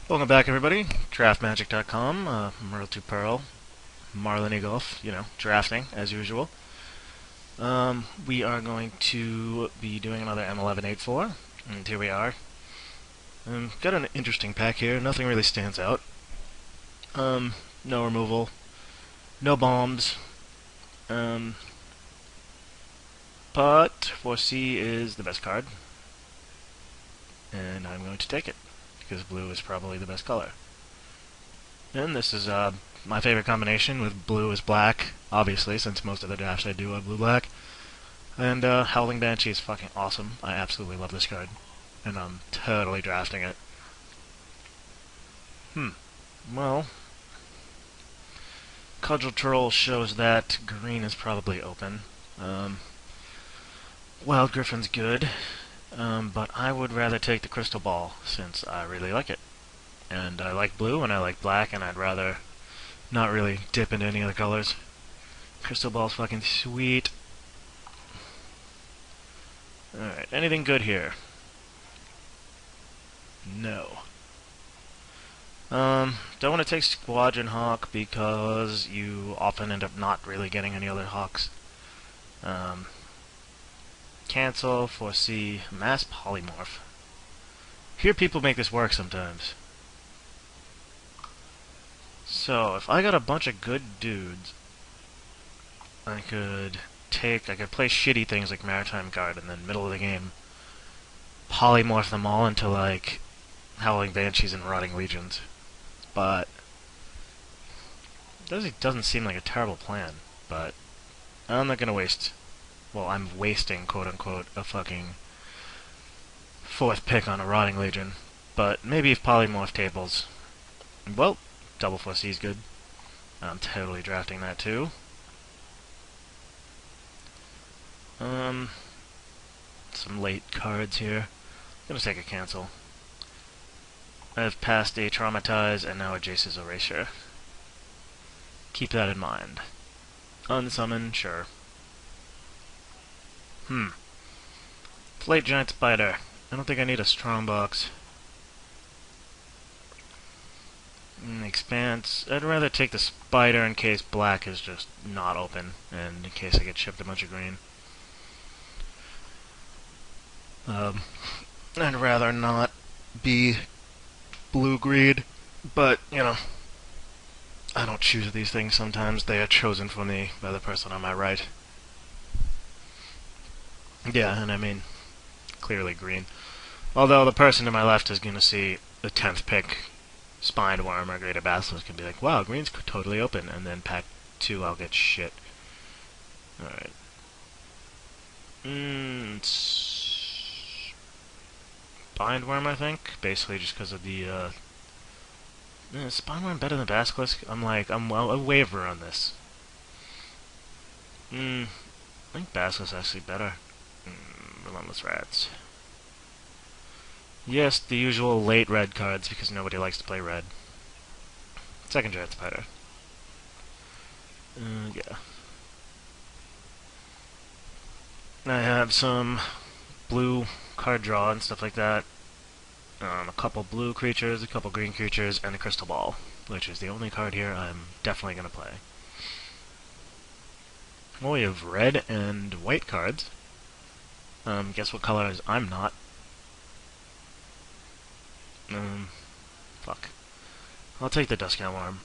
Welcome back, everybody. DraftMagic.com, Merle to Pearl, Marlon Egolf, drafting as usual. We are going to be doing another M11 8-4, and here we are. Got an interesting pack here. Nothing really stands out. No removal, no bombs. But 4C is the best card, and I'm going to take it because blue is probably the best color. And this is my favorite combination with blue is black, obviously, since most of the drafts I do are blue-black. And Howling Banshee is fucking awesome. I absolutely love this card. And I'm totally drafting it. Well, Cudgel Troll shows that green is probably open. Wild Griffin's good, but I would rather take the Crystal Ball, since I really like it. And I like blue, and I like black, and I'd rather not really dip into any other colors. Crystal Ball's fucking sweet. Alright, anything good here? No. Don't want to take Squadron Hawk because you often end up not really getting any other Hawks. Cancel, foresee, Mass Polymorph. Hear people make this work sometimes. So, if I got a bunch of good dudes, I could play shitty things like Maritime Guard, and then middle of the game, polymorph them all into, like, Howling Banshees and Rotting Legions. But, it doesn't seem like a terrible plan, but I'm not gonna waste, well, I'm wasting, quote-unquote, a fucking fourth pick on a Rotting Legion. But maybe if polymorph tables, well, double 4C is good. I'm totally drafting that too. Some late cards here. I'm gonna take a cancel. I've passed a Traumatize and now a Jace's Erasure. Keep that in mind. Unsummon, sure. Plate Giant Spider. I don't think I need a strong box. Expanse. I'd rather take the spider in case black is just not open, and in case I get shipped a bunch of green. I'd rather not be blue-green, but, I don't choose these things sometimes. They are chosen for me by the person on my right. Yeah, and I mean, clearly green. Although the person to my left is going to see the 10th pick, Spined Worm or Greater Basilisk, and be like, wow, green's totally open, and then pack 2 I'll get shit. Alright. Spined Worm, I think, basically just because of the, Spined Worm better than Basilisk? I'm a waiver on this. I think Basilisk is actually better. Relentless Rats. Yes, the usual late red cards, because nobody likes to play red. Second Giant Spider. Yeah. I have some blue card draw and stuff like that. A couple blue creatures, a couple green creatures, and a Crystal Ball, which is the only card here I'm definitely going to play. Well, we have red and white cards. Guess what colors I'm not? Fuck. I'll take the Dusk Worm.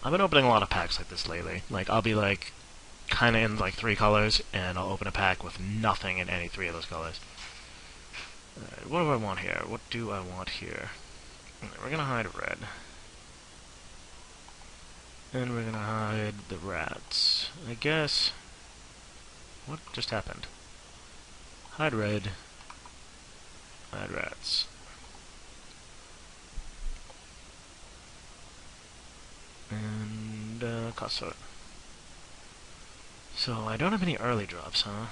I've been opening a lot of packs like this lately. Like, I'll be like, kinda in like 3 colors, and I'll open a pack with nothing in any 3 of those colors. Alright, what do I want here? What do I want here? We're gonna hide red. And we're gonna hide the rats. I guess... What just happened? Hide red. Hide rats. And, Cussor. So, I don't have any early drops, huh?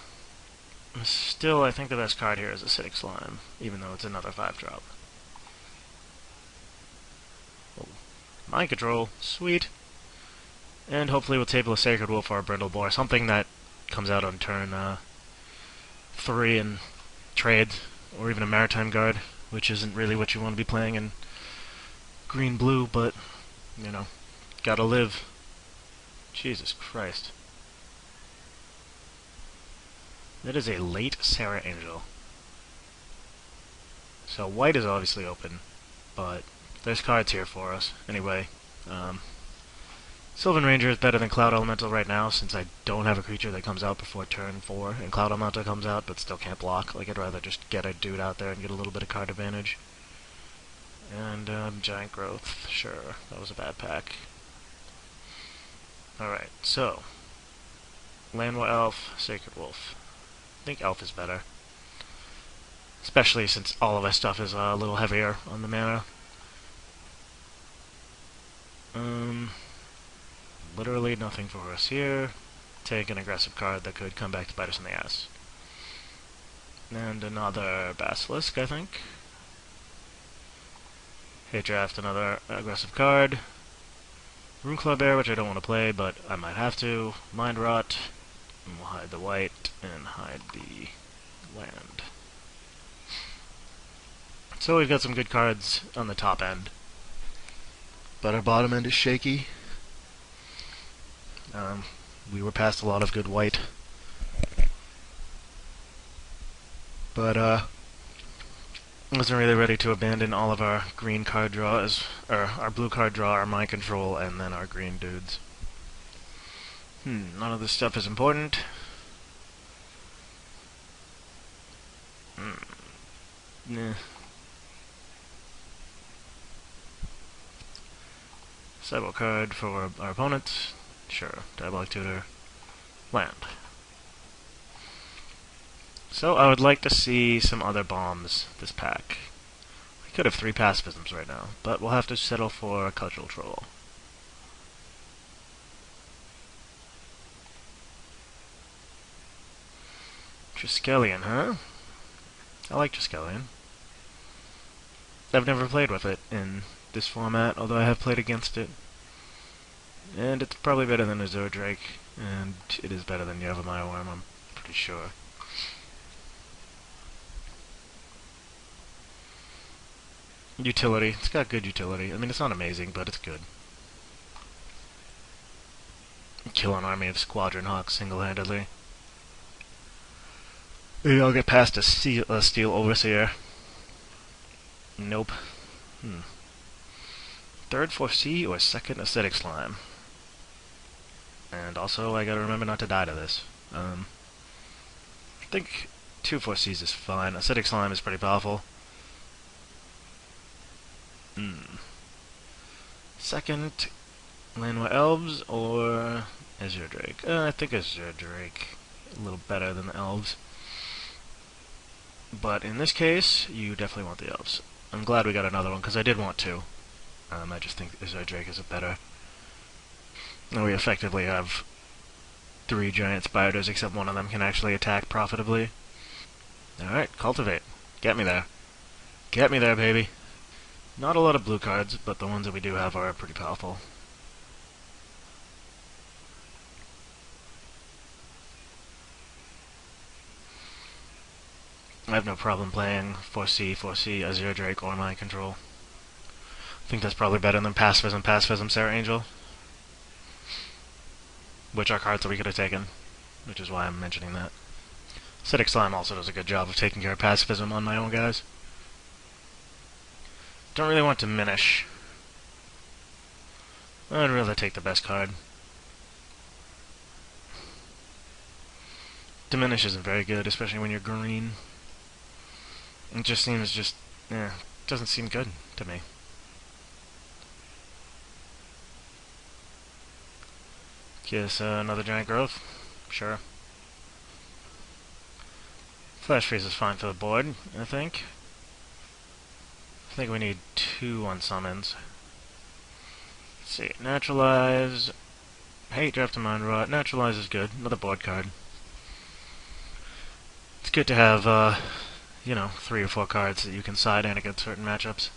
Still, I think the best card here is Acidic Slime, even though it's another 5-drop. Oh. Mind Control. Sweet. And hopefully we'll table a Sacred Wolf or a Brindle Boar, something that comes out on turn 3 and trades, or even a Maritime Guard. which isn't really what you want to be playing in green-blue, but, you know, gotta live. Jesus Christ. That is a late Sarah Angel. So white is obviously open, but there's cards here for us. Anyway, Sylvan Ranger is better than Cloud Elemental right now, since I don't have a creature that comes out before turn 4, and Cloud Elemental comes out, but still can't block. Like, I'd rather just get a dude out there and get a little bit of card advantage. And, Giant Growth. Sure, that was a bad pack. Alright, so. Landwar Elf, Sacred Wolf. I think Elf is better. Especially since all of our stuff is a little heavier on the mana. Literally nothing for us here. Take an aggressive card that could come back to bite us in the ass. And another Basilisk, I think. Hate draft another aggressive card. Runeclaw Bear, which I don't want to play, but I might have to. Mind Rot. And we'll hide the white and hide the land. So we've got some good cards on the top end. But our bottom end is shaky. We were past a lot of good white. But, wasn't really ready to abandon all of our green card draws, or our blue card draw, our mind control, and then our green dudes. None of this stuff is important. Nah. Sideboard card for our opponents. Sure. Diabolic Tutor. Land. So I would like to see some other bombs this pack. I could have 3 pacifisms right now, but we'll have to settle for a Cudgel Troll. Triskelion, huh? I like Triskelion. I've never played with it in this format, although I have played against it. And it's probably better than Azure Drake, and it is better than Yavimaya Worm, I'm pretty sure. Utility. It's got good utility. I mean, it's not amazing, but it's good. Kill an army of Squadron Hawks single-handedly. Maybe I'll get past a Steel Overseer. Nope. Third 4C or second Acidic Slime. And also, I gotta remember not to die to this. I think 2 4Cs is fine. Acidic Slime is pretty powerful. Second, Landwar Elves or Azure Drake? I think Azure Drake a little better than the Elves. But in this case, you definitely want the Elves. I'm glad we got another one, because I did want 2. I just think Azure Drake is a better. And we effectively have 3 giant spiders, except one of them can actually attack profitably. Alright, Cultivate. Get me there. Get me there, baby. Not a lot of blue cards, but the ones that we do have are pretty powerful. I have no problem playing 4C, Azure Drake, or Mind Control. I think that's probably better than Pacifism, Sarah Angel. Which are cards that we could have taken, which is why I'm mentioning that. Acidic Slime also does a good job of taking care of Pacifism on my own guys. Don't really want Diminish. I'd rather take the best card. Diminish isn't very good, especially when you're green. It just seems doesn't seem good to me. Guess another Giant Growth? Sure. Flash Freeze is fine for the board, I think. I think we need 2 on summons. Let's see. Naturalize. Hate Draft and Mind Rot. Naturalize is good. Another board card. It's good to have, 3 or 4 cards that you can side in against certain matchups.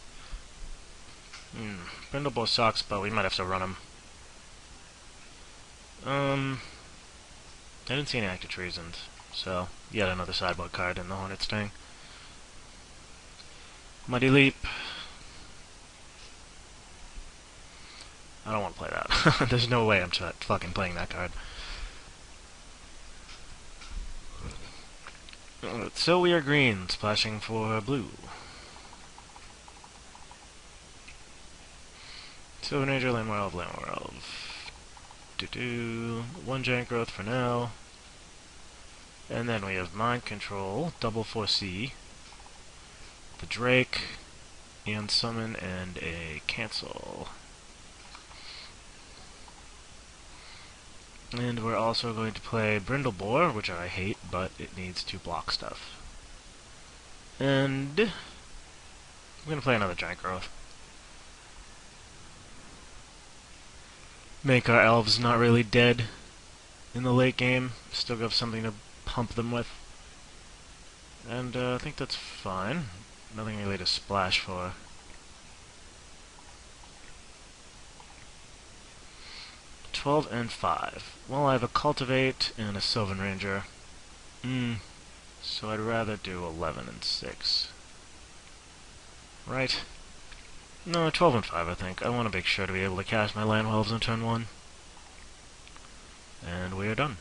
Brindlebow sucks, but we might have to run him. I didn't see any active treasons, so yet another sideboard card in the Hornet Sting. Muddy Leap. I don't want to play that. There's no way I'm fucking playing that card. So we are green, splashing for blue. Sylvan Ranger, Land Werewolf, Land Werewolf. One giant growth for now. And then we have Mind Control, double 4C, the Drake, and Summon, and a Cancel. And we're also going to play Brindlebore, which I hate, but it needs to block stuff. And we're going to play another Giant Growth. Make our elves not really dead in the late game. Still have something to pump them with. And I think that's fine. Nothing really to splash for. $12 and $5. Well, I have a Cultivate and a Sylvan Ranger. So I'd rather do 11 and 6. Right? No, 12 and 5, I think. I want to make sure to be able to cast my Land Werewolves on turn 1. And we are done.